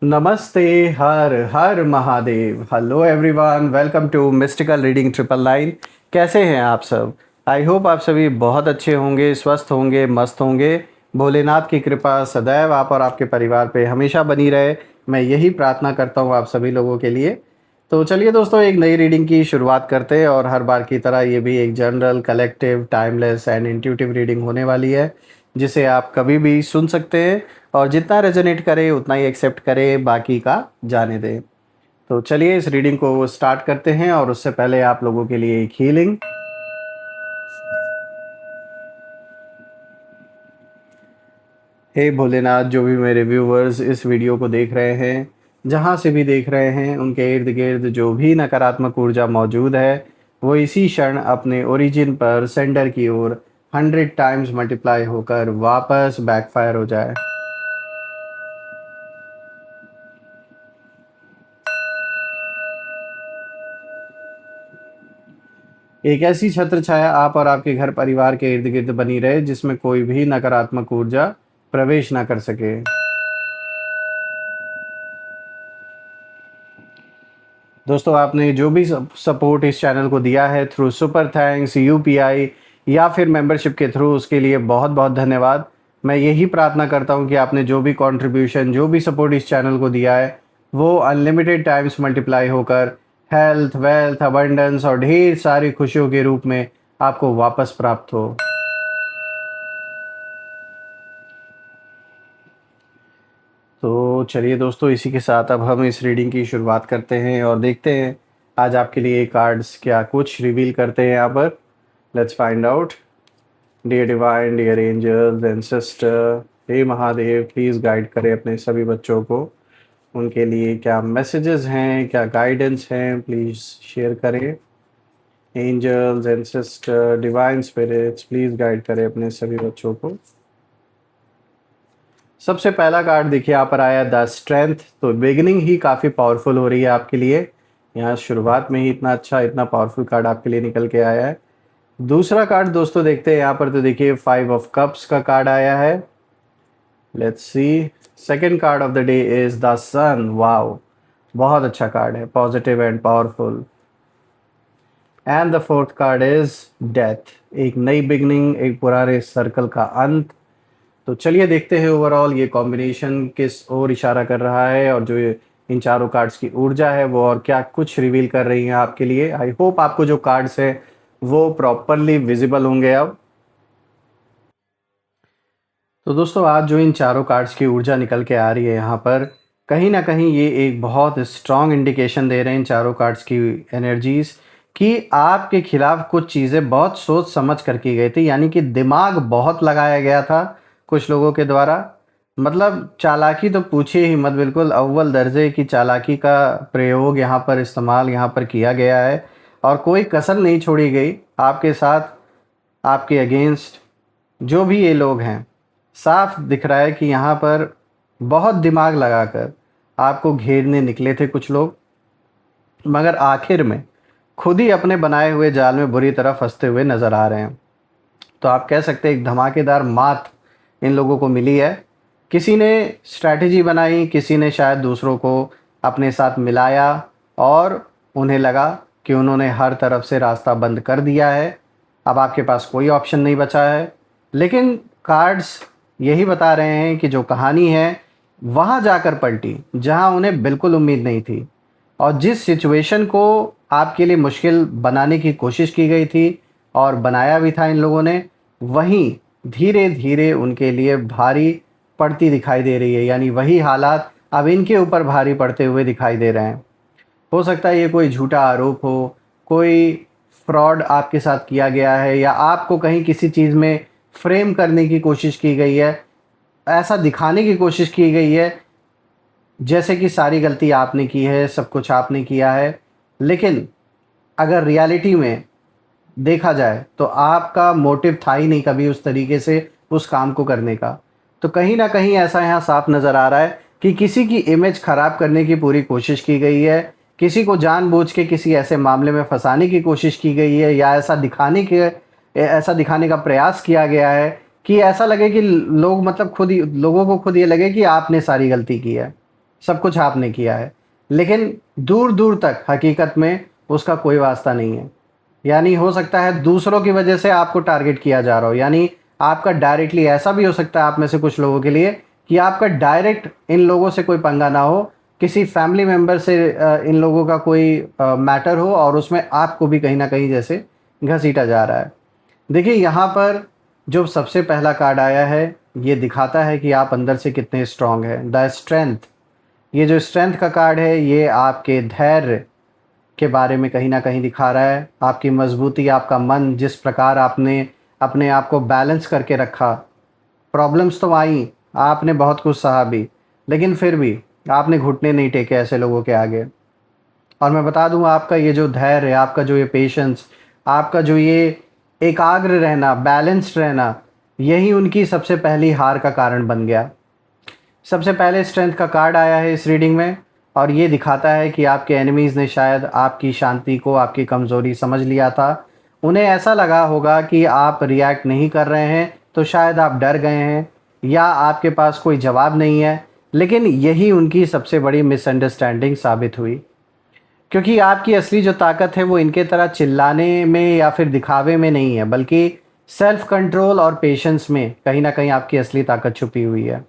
नमस्ते। हर हर Mahadev. Hello everyone, welcome to mystical reading 999। कैसे हैं आप सब? आई होप आप सभी बहुत अच्छे होंगे, स्वस्थ होंगे, मस्त होंगे। भोलेनाथ की कृपा सदैव आप और आपके परिवार पे हमेशा बनी रहे, मैं यही प्रार्थना करता हूँ आप सभी लोगों के लिए। तो चलिए दोस्तों, एक नई रीडिंग की शुरुआत करते हैं और हर बार की तरह ये भी एक general, collective, timeless and intuitive reading होने वाली है, जिसे आप कभी भी सुन सकते हैं और जितना रेजोनेट करे उतना ही एक्सेप्ट करें, बाकी का जाने दें। तो चलिए इस रीडिंग को स्टार्ट करते हैं और उससे पहले आप लोगों के लिए एक हीलिंग। हे भोलेनाथ, जो भी मेरे व्यूवर्स इस वीडियो को देख रहे हैं, जहाँ से भी देख रहे हैं, उनके इर्द गिर्द जो भी नकारात्मक ऊर्जा मौजूद है वो इसी क्षण अपने ओरिजिन पर सेंडर की ओर 100 टाइम्स मल्टीप्लाई होकर वापस बैकफायर हो जाए। एक ऐसी छत्र छाया आप और आपके घर परिवार के इर्द गिर्द बनी रहे जिसमें कोई भी नकारात्मक ऊर्जा प्रवेश ना कर सके। दोस्तों, आपने जो भी सपोर्ट इस चैनल को दिया है थ्रू सुपर थैंक्स, यूपीआई या फिर मेंबरशिप के थ्रू, उसके लिए बहुत बहुत धन्यवाद। मैं यही प्रार्थना करता हूं कि आपने जो भी कंट्रीब्यूशन, जो भी सपोर्ट इस चैनल को दिया है वो अनलिमिटेड टाइम्स मल्टीप्लाई होकर हेल्थ, वेल्थ, अबंडेंस और ढेर सारी खुशियों के रूप में आपको वापस प्राप्त हो। तो चलिए दोस्तों, इसी के साथ अब हम इस रीडिंग की शुरुआत करते हैं और देखते हैं आज आपके लिए कार्ड्स क्या कुछ रिवील करते हैं यहाँ पर। Let's find out. Dear divine, dear angels and sister, हे महादेव, प्लीज़ गाइड करें अपने सभी बच्चों को। उनके लिए क्या मैसेजेस हैं, क्या गाइडेंस हैं, प्लीज़ शेयर करें। Angels and sister, divine spirits, please guide करें अपने सभी बच्चों को। सबसे पहला कार्ड देखिए यहाँ पर आया द स्ट्रेंथ। तो बिगिनिंग ही काफ़ी पावरफुल हो रही है आपके लिए। यहाँ शुरुआत में ही इतना अच्छा, इतना पावरफुल कार्ड आपके लिए निकल के आया है। दूसरा कार्ड दोस्तों देखते हैं यहाँ पर। तो देखिए 5 ऑफ कप्स का कार्ड आया है। Let's see. Second card of the day is the sun. Wow, बहुत अच्छा कार्ड है, positive and powerful. And the fourth card is death. एक नई बिगनिंग, एक पुराने सर्कल का अंत। तो चलिए देखते हैं ओवरऑल ये कॉम्बिनेशन किस ओर इशारा कर रहा है और जो इन चारों कार्ड्स की ऊर्जा है वो और क्या कुछ रिवील कर रही हैं आपके लिए। आई होप आपको जो कार्ड्स है वो प्रॉपरली विजिबल होंगे अब। तो दोस्तों, आज जो इन चारों कार्ड्स की ऊर्जा निकल के आ रही है यहाँ पर, कहीं ना कहीं ये एक बहुत स्ट्रॉन्ग इंडिकेशन दे रहे हैं इन चारों कार्ड्स की एनर्जीज कि आपके खिलाफ कुछ चीज़ें बहुत सोच समझ कर की गई थी, यानी कि दिमाग बहुत लगाया गया था कुछ लोगों के द्वारा। मतलब चालाकी तो पूछिए ही मत, बिल्कुल अव्वल दर्जे की चालाकी का प्रयोग यहाँ पर, इस्तेमाल यहाँ पर किया गया है और कोई कसर नहीं छोड़ी गई आपके साथ, आपके अगेंस्ट। जो भी ये लोग हैं, साफ दिख रहा है कि यहाँ पर बहुत दिमाग लगाकर आपको घेरने निकले थे कुछ लोग, मगर आखिर में खुद ही अपने बनाए हुए जाल में बुरी तरह फंसते हुए नज़र आ रहे हैं। तो आप कह सकते हैं एक धमाकेदार मात इन लोगों को मिली है। किसी ने स्ट्रैटेजी बनाई, किसी ने शायद दूसरों को अपने साथ मिलाया और उन्हें लगा कि उन्होंने हर तरफ से रास्ता बंद कर दिया है, अब आपके पास कोई ऑप्शन नहीं बचा है। लेकिन कार्ड्स यही बता रहे हैं कि जो कहानी है वहाँ जाकर पलटी जहाँ उन्हें बिल्कुल उम्मीद नहीं थी, और जिस सिचुएशन को आपके लिए मुश्किल बनाने की कोशिश की गई थी और बनाया भी था इन लोगों ने, वहीं धीरे धीरे उनके लिए भारी पड़ती दिखाई दे रही है। यानी वही हालात अब इनके ऊपर भारी पड़ते हुए दिखाई दे रहे हैं। हो सकता है ये कोई झूठा आरोप हो, कोई फ्रॉड आपके साथ किया गया है, या आपको कहीं किसी चीज़ में फ्रेम करने की कोशिश की गई है, ऐसा दिखाने की कोशिश की गई है जैसे कि सारी गलती आपने की है, सब कुछ आपने किया है। लेकिन अगर रियलिटी में देखा जाए तो आपका मोटिव था ही नहीं कभी उस तरीके से उस काम को करने का। तो कहीं ना कहीं ऐसा यहाँ साफ नज़र आ रहा है कि किसी की इमेज ख़राब करने की पूरी कोशिश की गई है, किसी को जानबूझ के किसी ऐसे मामले में फंसाने की कोशिश की गई है, या ऐसा दिखाने का प्रयास किया गया है कि ऐसा लगे कि लोग, मतलब खुद ही लोगों को खुद ये लगे कि आपने सारी गलती की है। सब कुछ आपने किया है, लेकिन दूर-दूर तक हकीकत में उसका कोई वास्ता नहीं है। यानी हो सकता है दूसरों की वजह से आपको टारगेट किया जा रहा हो, यानी आपका डायरेक्टली ऐसा भी हो सकता है आप में से कुछ लोगों के लिए कि आपका डायरेक्ट इन लोगों से कोई पंगा ना हो, किसी फैमिली मेंबर से इन लोगों का कोई मैटर हो और उसमें आपको भी कहीं न कहीं जैसे घसीटा जा रहा है। देखिए यहाँ पर जो सबसे पहला कार्ड आया है, ये दिखाता है कि आप अंदर से कितने स्ट्रॉन्ग हैं। द स्ट्रेंथ, ये जो स्ट्रेंथ का कार्ड है ये आपके धैर्य के बारे में कहीं न कहीं दिखा रहा है। आपकी मजबूती, आपका मन, जिस प्रकार आपने अपने आप को बैलेंस करके रखा। प्रॉब्लम्स तो आई, आपने बहुत कुछ सहा भी, लेकिन फिर भी आपने घुटने नहीं टेके ऐसे लोगों के आगे। और मैं बता दूँ आपका ये जो धैर्य है, आपका जो ये पेशेंस, आपका जो ये एकाग्र रहना, बैलेंस्ड रहना, यही उनकी सबसे पहली हार का कारण बन गया। सबसे पहले स्ट्रेंथ का कार्ड आया है इस रीडिंग में और ये दिखाता है कि आपके एनिमीज़ ने शायद आपकी शांति को, आपकी कमज़ोरी समझ लिया था। उन्हें ऐसा लगा होगा कि आप रिएक्ट नहीं कर रहे हैं, तो शायद आप डर गए हैं या आपके पास कोई जवाब नहीं है। लेकिन यही उनकी सबसे बड़ी मिसअंडरस्टैंडिंग साबित हुई, क्योंकि आपकी असली जो ताकत है वो इनके तरह चिल्लाने में या फिर दिखावे में नहीं है, बल्कि सेल्फ कंट्रोल और पेशेंस में कहीं न कहीं आपकी असली ताकत छुपी हुई है।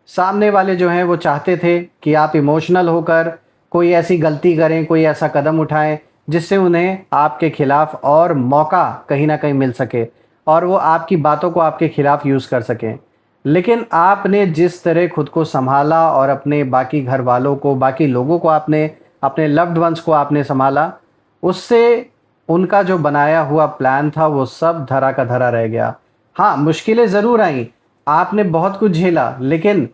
सामने वाले जो हैं वो चाहते थे कि आप इमोशनल होकर कोई ऐसी गलती करें, कोई ऐसा कदम उठाएं जिससे उन्हें आपके खिलाफ और मौका कहीं ना कहीं मिल सके और वो आपकी बातों को आपके खिलाफ यूज़ कर सकें। लेकिन आपने जिस तरह खुद को संभाला और अपने बाकी घर वालों को, बाकी लोगों को आपने, अपने लव्ड वंस को आपने संभाला, उससे उनका जो बनाया हुआ प्लान था वो सब धरा का धरा रह गया। हाँ, मुश्किलें ज़रूर आईं, आपने बहुत कुछ झेला, लेकिन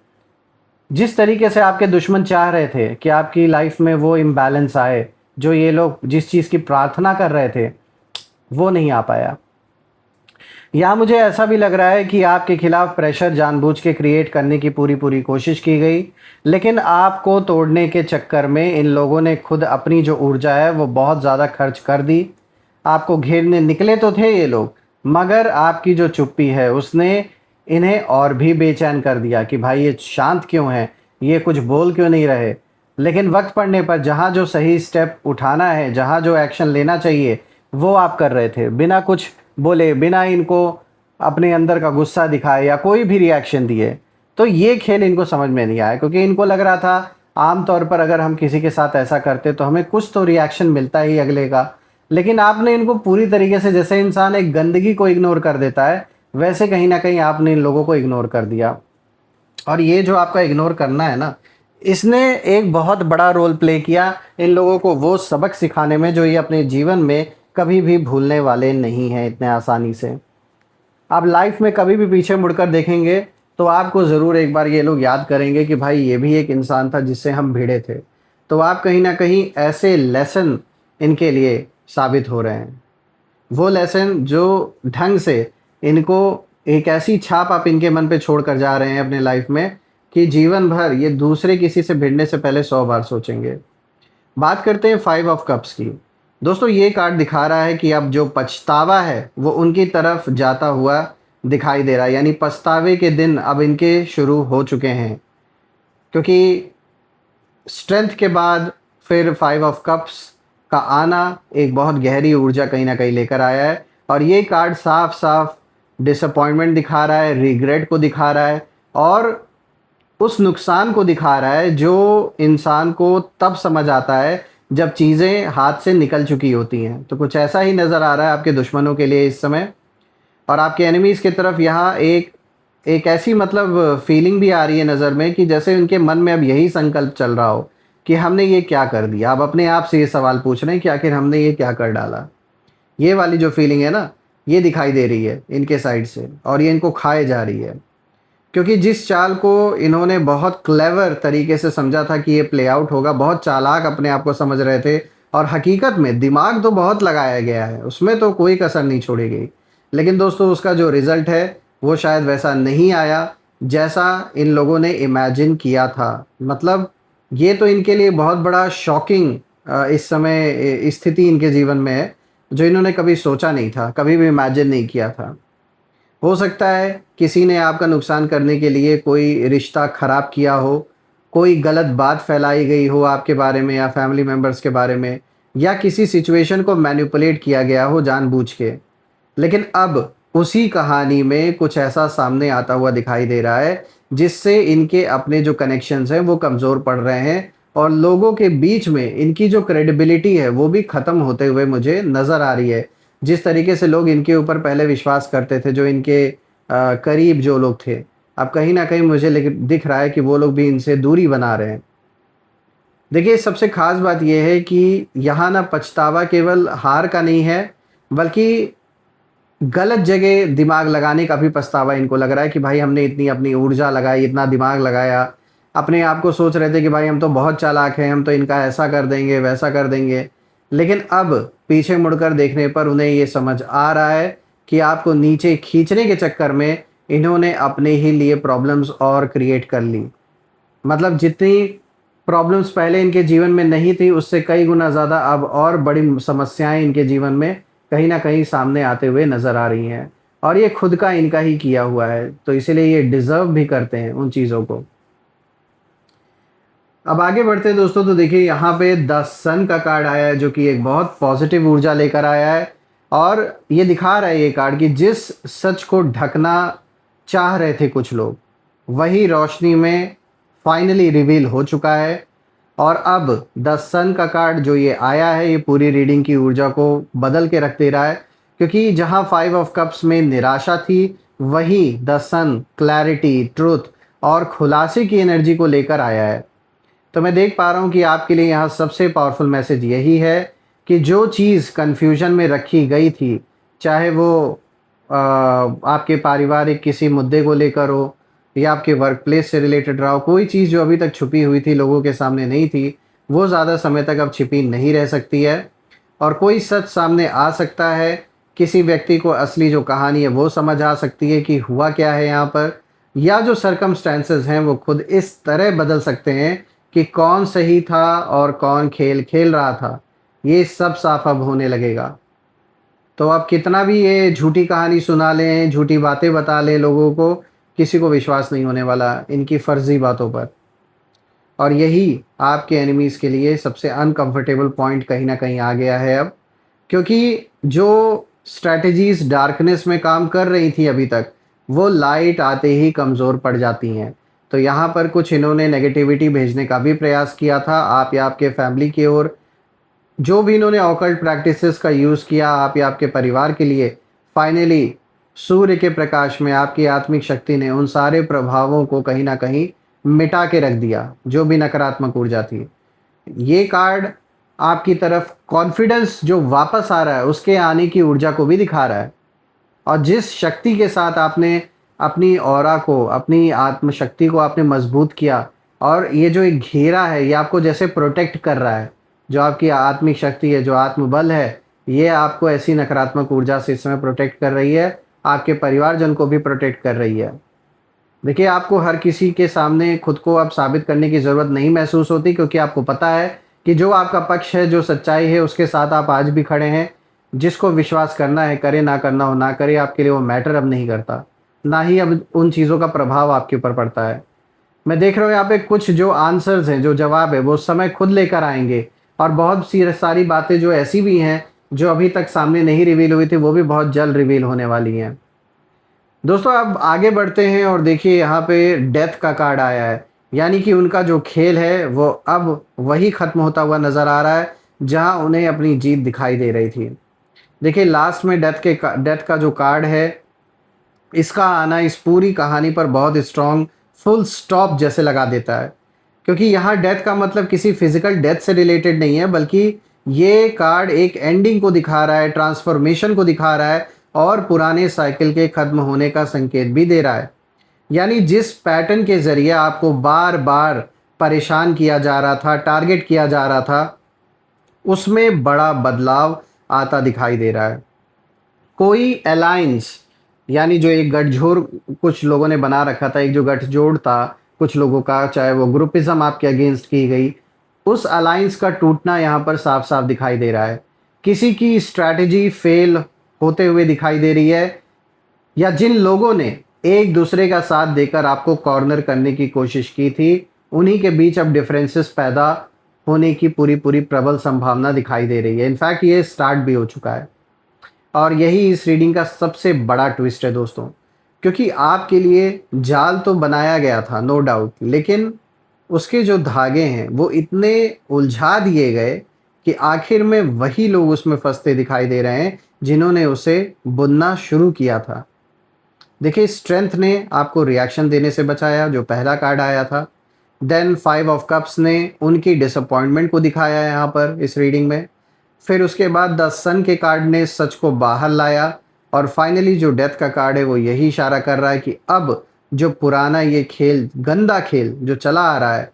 जिस तरीके से आपके दुश्मन चाह रहे थे कि आपकी लाइफ में वो इम्बैलेंस आए, जो ये लोग जिस चीज़ की प्रार्थना कर रहे थे, वो नहीं आ पाया। यहाँ मुझे ऐसा भी लग रहा है कि आपके खिलाफ प्रेशर जानबूझ के क्रिएट करने की पूरी कोशिश की गई, लेकिन आपको तोड़ने के चक्कर में इन लोगों ने खुद अपनी जो ऊर्जा है वो बहुत ज़्यादा खर्च कर दी। आपको घेरने निकले तो थे ये लोग, मगर आपकी जो चुप्पी है उसने इन्हें और भी बेचैन कर दिया कि भाई ये शांत क्यों हैं, ये कुछ बोल क्यों नहीं रहे। लेकिन वक्त पड़ने पर जहाँ जो सही स्टेप उठाना है, जहाँ जो एक्शन लेना चाहिए, वो आप कर रहे थे बिना कुछ बोले, बिना इनको अपने अंदर का गुस्सा दिखाए या कोई भी रिएक्शन दिए। तो ये खेल इनको समझ में नहीं आया, क्योंकि इनको लग रहा था आम तौर पर अगर हम किसी के साथ ऐसा करते तो हमें कुछ तो रिएक्शन मिलता ही अगले का। लेकिन आपने इनको पूरी तरीके से, जैसे इंसान एक गंदगी को इग्नोर कर देता है, वैसे कहीं न कहीं आपने इन लोगों को इग्नोर कर दिया। और ये जो आपका इग्नोर करना है ना, इसने एक बहुत बड़ा रोल प्ले किया इन लोगों को वो सबक सिखाने में जो ये अपने जीवन में कभी भी भूलने वाले नहीं हैं इतने आसानी से। आप लाइफ में कभी भी पीछे मुड़कर देखेंगे तो आपको ज़रूर एक बार ये लोग याद करेंगे कि भाई ये भी एक इंसान था जिससे हम भिड़े थे। तो आप कहीं न कहीं ऐसे लेसन इनके लिए साबित हो रहे हैं। वो लेसन जो ढंग से इनको, एक ऐसी छाप आप इनके मन पे छोड़ कर जा रहे हैं अपने लाइफ में कि जीवन भर ये दूसरे किसी से भिड़ने से पहले 100 बार सोचेंगे। बात करते हैं 5 ऑफ कप्स की। दोस्तों ये कार्ड दिखा रहा है कि अब जो पछतावा है वो उनकी तरफ जाता हुआ दिखाई दे रहा है, यानी पछतावे के दिन अब इनके शुरू हो चुके हैं। क्योंकि स्ट्रेंथ के बाद फिर 5 ऑफ कप्स का आना एक बहुत गहरी ऊर्जा कहीं ना कहीं लेकर आया है और ये कार्ड साफ साफ डिसअपॉइंटमेंट दिखा रहा है, रिग्रेट को दिखा रहा है और उस नुकसान को दिखा रहा है जो इंसान को तब समझ आता है जब चीज़ें हाथ से निकल चुकी होती हैं। तो कुछ ऐसा ही नज़र आ रहा है आपके दुश्मनों के लिए इस समय। और आपके एनिमीज़ की तरफ यहाँ एक एक ऐसी मतलब फीलिंग भी आ रही है नज़र में कि जैसे उनके मन में अब यही संकल्प चल रहा हो कि हमने ये क्या कर दिया। अब अपने आप से ये सवाल पूछ रहे हैं कि आखिर हमने ये क्या कर डाला। ये वाली जो फीलिंग है ना, ये दिखाई दे रही है इनके साइड से और ये इनको खाए जा रही है। क्योंकि जिस चाल को इन्होंने बहुत क्लेवर तरीके से समझा था कि ये प्ले आउट होगा, बहुत चालाक अपने आप को समझ रहे थे और हकीकत में दिमाग तो बहुत लगाया गया है, उसमें तो कोई कसर नहीं छोड़ी गई। लेकिन दोस्तों उसका जो रिज़ल्ट है वो शायद वैसा नहीं आया जैसा इन लोगों ने इमेजिन किया था। मतलब ये तो इनके लिए बहुत बड़ा शॉकिंग इस समय स्थिति इनके जीवन में है, जो इन्होंने कभी सोचा नहीं था, कभी भी इमेजिन नहीं किया था। हो सकता है किसी ने आपका नुकसान करने के लिए कोई रिश्ता ख़राब किया हो, कोई गलत बात फैलाई गई हो आपके बारे में या फैमिली मेंबर्स के बारे में, या किसी सिचुएशन को मैनिपुलेट किया गया हो जानबूझ के। लेकिन अब उसी कहानी में कुछ ऐसा सामने आता हुआ दिखाई दे रहा है जिससे इनके अपने जो कनेक्शंस हैं वो कमज़ोर पड़ रहे हैं और लोगों के बीच में इनकी जो क्रेडिबिलिटी है वो भी ख़त्म होते हुए मुझे नज़र आ रही है। जिस तरीके से लोग इनके ऊपर पहले विश्वास करते थे, जो इनके करीब जो लोग थे, अब कहीं न कहीं मुझे लेकिन दिख रहा है कि वो लोग भी इनसे दूरी बना रहे हैं। देखिए, सबसे ख़ास बात ये है कि यहाँ ना पछतावा केवल हार का नहीं है, बल्कि गलत जगह दिमाग लगाने का भी पछतावा इनको लग रहा है कि भाई हमने इतनी अपनी ऊर्जा लगाई, इतना दिमाग लगाया, अपने आप को सोच रहे थे कि भाई हम तो बहुत चालाक हैं, हम तो इनका ऐसा कर देंगे, वैसा कर देंगे। लेकिन अब पीछे मुड़कर देखने पर उन्हें ये समझ आ रहा है कि आपको नीचे खींचने के चक्कर में इन्होंने अपने ही लिए प्रॉब्लम्स और क्रिएट कर ली। मतलब जितनी प्रॉब्लम्स पहले इनके जीवन में नहीं थी, उससे कई गुना ज़्यादा अब और बड़ी समस्याएँ इनके जीवन में कहीं न कहीं सामने आते हुए नज़र आ रही हैं, और ये खुद का इनका ही किया हुआ है, तो इसीलिए ये डिज़र्व भी करते हैं उन चीज़ों को। अब आगे बढ़ते हैं दोस्तों, तो देखिए यहाँ पे द सन का कार्ड आया है जो कि एक बहुत पॉजिटिव ऊर्जा लेकर आया है, और ये दिखा रहा है ये कार्ड कि जिस सच को ढकना चाह रहे थे कुछ लोग, वही रोशनी में फाइनली रिवील हो चुका है। और अब द सन का कार्ड जो ये आया है, ये पूरी रीडिंग की ऊर्जा को बदल के रख दे रहा है, क्योंकि जहाँ 5 ऑफ कप्स में निराशा थी, वही द सन क्लैरिटी, ट्रुथ और खुलासे की एनर्जी को लेकर आया है। तो मैं देख पा रहा हूँ कि आपके लिए यहाँ सबसे पावरफुल मैसेज यही है कि जो चीज़ कन्फ्यूजन में रखी गई थी, चाहे वो आपके पारिवारिक किसी मुद्दे को लेकर हो या आपके वर्क प्लेस से रिलेटेड रहा हो, कोई चीज़ जो अभी तक छुपी हुई थी, लोगों के सामने नहीं थी, वो ज़्यादा समय तक अब छिपी नहीं रह सकती है, और कोई सच सामने आ सकता है। किसी व्यक्ति को असली जो कहानी है वो समझ आ सकती है कि हुआ क्या है यहाँ पर, या जो सर्कमस्टेंसेस हैं वो खुद इस तरह बदल सकते हैं कि कौन सही था और कौन खेल खेल रहा था, ये सब साफ अब होने लगेगा। तो आप कितना भी ये झूठी कहानी सुना लें, झूठी बातें बता लें लोगों को, किसी को विश्वास नहीं होने वाला इनकी फर्जी बातों पर। और यही आपके एनिमीज़ के लिए सबसे अनकंफर्टेबल पॉइंट कहीं न कहीं आ गया है अब, क्योंकि जो स्ट्रैटेजीज़ डार्कनेस में काम कर रही थी अभी तक, वो लाइट आते ही कमज़ोर पड़ जाती हैं। तो यहाँ पर कुछ इन्होंने नेगेटिविटी भेजने का भी प्रयास किया था आप या आपके फैमिली की ओर। जो भी इन्होंने ऑकल्ट प्रैक्टिसेस का यूज़ किया आप या आपके परिवार के लिए, फाइनली सूर्य के प्रकाश में आपकी आत्मिक शक्ति ने उन सारे प्रभावों को कहीं न कहीं मिटा के रख दिया, जो भी नकारात्मक ऊर्जा थी। ये कार्ड आपकी तरफ कॉन्फिडेंस जो वापस आ रहा है, उसके आने की ऊर्जा को भी दिखा रहा है। और जिस शक्ति के साथ आपने अपनी ऑरा को, अपनी आत्मशक्ति को आपने मजबूत किया, और ये जो एक घेरा है, ये आपको जैसे प्रोटेक्ट कर रहा है। जो आपकी आत्मिक शक्ति है, जो आत्मबल है, ये आपको ऐसी नकारात्मक ऊर्जा से इस समय प्रोटेक्ट कर रही है, आपके परिवारजन को भी प्रोटेक्ट कर रही है। देखिए, आपको हर किसी के सामने खुद को अब साबित करने की ज़रूरत नहीं महसूस होती, क्योंकि आपको पता है कि जो आपका पक्ष है, जो सच्चाई है, उसके साथ आप आज भी खड़े हैं। जिसको विश्वास करना है करे, ना करना हो ना करे, आपके लिए वो मैटर अब नहीं करता। ना ही अब उन चीज़ों का प्रभाव आपके ऊपर पड़ता है। मैं देख रहा हूँ यहाँ पे कुछ जो आंसर्स हैं, जो जवाब है, वो समय खुद लेकर आएँगे, और बहुत सी सारी बातें जो ऐसी भी हैं, जो अभी तक सामने नहीं रिवील हुई थी, वो भी बहुत जल्द रिवील होने वाली हैं। दोस्तों, अब आगे बढ़ते हैं और देखिए यहाँ पे डेथ का कार्ड आया है, यानी कि उनका जो खेल है वो अब वही ख़त्म होता हुआ नज़र आ रहा है, जहाँ उन्हें अपनी जीत दिखाई दे रही थी। देखिए, लास्ट में डेथ का जो कार्ड है, इसका आना इस पूरी कहानी पर बहुत स्ट्रॉन्ग फुल स्टॉप जैसे लगा देता है, क्योंकि यहाँ डेथ का मतलब किसी फिजिकल डेथ से रिलेटेड नहीं है, बल्कि ये कार्ड एक एंडिंग को दिखा रहा है, ट्रांसफॉर्मेशन को दिखा रहा है, और पुराने साइकिल के ख़त्म होने का संकेत भी दे रहा है। यानी जिस पैटर्न के ज़रिए आपको बार बार परेशान किया जा रहा था, टारगेट किया जा रहा था, उसमें बड़ा बदलाव आता दिखाई दे रहा है। कोई अलायंस, यानी जो एक गठजोड़ कुछ लोगों ने बना रखा था, एक जो गठजोड़ था कुछ लोगों का, चाहे वो ग्रुपिज़्म आपके अगेंस्ट की गई, उस अलायंस का टूटना यहाँ पर साफ-साफ दिखाई दे रहा है। किसी की स्ट्रैटेजी फेल होते हुए दिखाई दे रही है, या जिन लोगों ने एक दूसरे का साथ देकर आपको कॉर्नर करने की कोशिश की थी, उन्हीं के बीच अब डिफरेंसेस पैदा होने की पूरी पूरी प्रबल संभावना दिखाई दे रही है। इनफैक्ट ये स्टार्ट भी हो चुका है और यही इस रीडिंग का सबसे बड़ा ट्विस्ट है दोस्तों, क्योंकि आपके लिए जाल तो बनाया गया था नो डाउट, लेकिन उसके जो धागे हैं वो इतने उलझा दिए गए कि आखिर में वही लोग उसमें फंसते दिखाई दे रहे हैं जिन्होंने उसे बुनना शुरू किया था। देखिए, स्ट्रेंथ ने आपको रिएक्शन देने से बचाया जो पहला कार्ड आया था। देन 5 ऑफ कप्स ने उनकी डिसअपॉइंटमेंट को दिखाया यहाँ पर इस रीडिंग में। फिर उसके बाद द सन के कार्ड ने सच को बाहर लाया और फाइनली जो डेथ का कार्ड है वो यही इशारा कर रहा है कि अब जो पुराना ये खेल, गंदा खेल जो चला आ रहा है,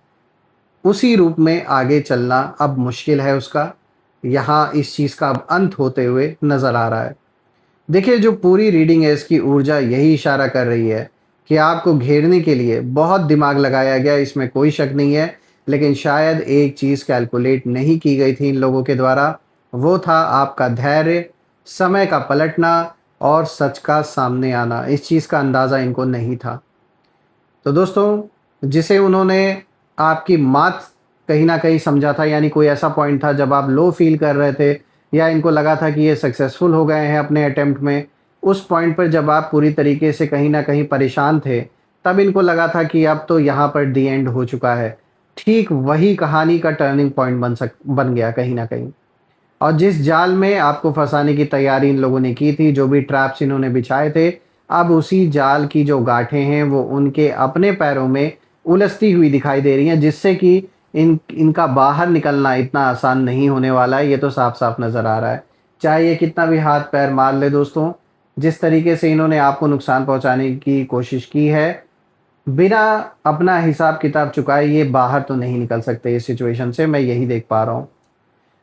उसी रूप में आगे चलना अब मुश्किल है उसका। यहाँ इस चीज़ का अब अंत होते हुए नज़र आ रहा है। देखिए, जो पूरी रीडिंग है इसकी ऊर्जा यही इशारा कर रही है कि आपको घेरने के लिए बहुत दिमाग लगाया गया, इसमें कोई शक नहीं है। लेकिन शायद एक चीज़ कैलकुलेट नहीं की गई थी इन लोगों के द्वारा, वो था आपका धैर्य, समय का पलटना और सच का सामने आना। इस चीज़ का अंदाज़ा इनको नहीं था। तो दोस्तों, जिसे उन्होंने आपकी मात कहीं न कहीं समझा था, यानी कोई ऐसा पॉइंट था जब आप लो फ़ील कर रहे थे या इनको लगा था कि ये सक्सेसफुल हो गए हैं अपने अटेम्प्ट में, उस पॉइंट पर जब आप पूरी तरीके से कहीं न कहीं परेशान थे, तब इनको लगा था कि अब तो यहाँ पर द एंड हो चुका है। ठीक वही कहानी का टर्निंग पॉइंट बन गया कहीं न कहीं। और जिस जाल में आपको फँसाने की तैयारी इन लोगों ने की थी, जो भी ट्रैप्स इन्होंने बिछाए थे, अब उसी जाल की जो गाँठें हैं वो उनके अपने पैरों में उलझती हुई दिखाई दे रही हैं, जिससे कि इनका बाहर निकलना इतना आसान नहीं होने वाला है, ये तो साफ-साफ नज़र आ रहा है। चाहे ये कितना भी हाथ-पैर मार ले दोस्तों, जिस तरीके से इन्होंने आपको नुकसान पहुँचाने की कोशिश की है, बिना अपना हिसाब-किताब चुकाए ये बाहर तो नहीं निकल सकते इस सिचुएशन से, मैं यही देख पा रहा हूँ।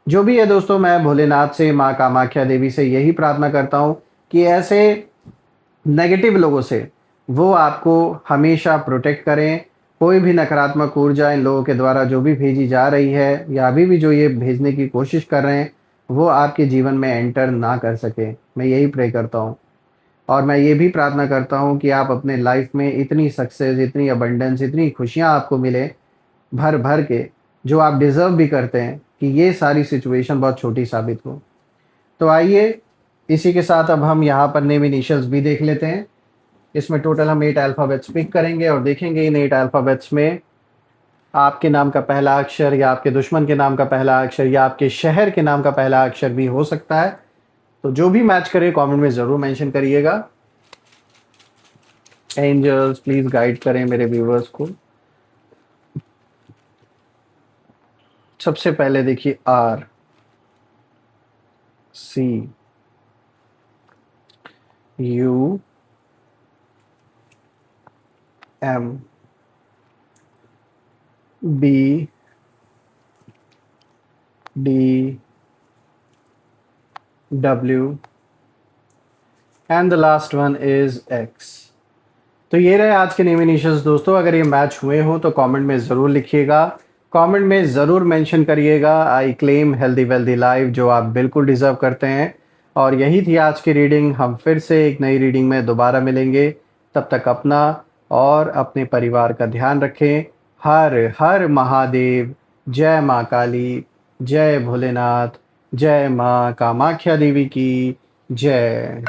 जो भी है दोस्तों, मैं भोलेनाथ से, माँ कामाख्या देवी से यही प्रार्थना करता हूँ कि ऐसे नेगेटिव लोगों से वो आपको हमेशा प्रोटेक्ट करें। कोई भी नकारात्मक ऊर्जा इन लोगों के द्वारा जो भी भेजी जा रही है या अभी भी जो ये भेजने की कोशिश कर रहे हैं, वो आपके जीवन में एंटर ना कर सके। मैं यही प्रे करता हूँ और मैं ये भी प्रार्थना करता हूँ कि आप अपने लाइफ में इतनी सक्सेस, इतनी अबंडेंस, इतनी खुशियाँ आपको मिले भर-भर के, जो आप डिज़र्व भी करते हैं, कि ये सारी सिचुएशन बहुत छोटी साबित हो। तो आइए, इसी के साथ अब हम यहाँ पर नेम इनिशियल्स भी देख लेते हैं। इसमें टोटल हम 8 अल्फ़ाबेट्स पिक करेंगे और देखेंगे इन 8 अल्फ़ाबेट्स में आपके नाम का पहला अक्षर या आपके दुश्मन के नाम का पहला अक्षर या आपके शहर के नाम का पहला अक्षर भी हो सकता है। तो जो भी मैच करे कमेंट में ज़रूर मेंशन करिएगा। एंजल्स प्लीज़ गाइड करें मेरे व्यूअर्स को। सबसे पहले देखिए R, C, U, M, B, D, W and the last one is X. तो ये रहे आज के नेम इनिशियल्स दोस्तों। अगर ये मैच हुए हो तो कमेंट में ज़रूर लिखिएगा, कमेंट में ज़रूर मेंशन करिएगा I claim healthy wealthy life, जो आप बिल्कुल डिज़र्व करते हैं। और यही थी आज की रीडिंग। हम फिर से एक नई रीडिंग में दोबारा मिलेंगे। तब तक अपना और अपने परिवार का ध्यान रखें। हर हर महादेव। जय माँ काली, जय भोलेनाथ, जय माँ कामाख्या देवी की जय।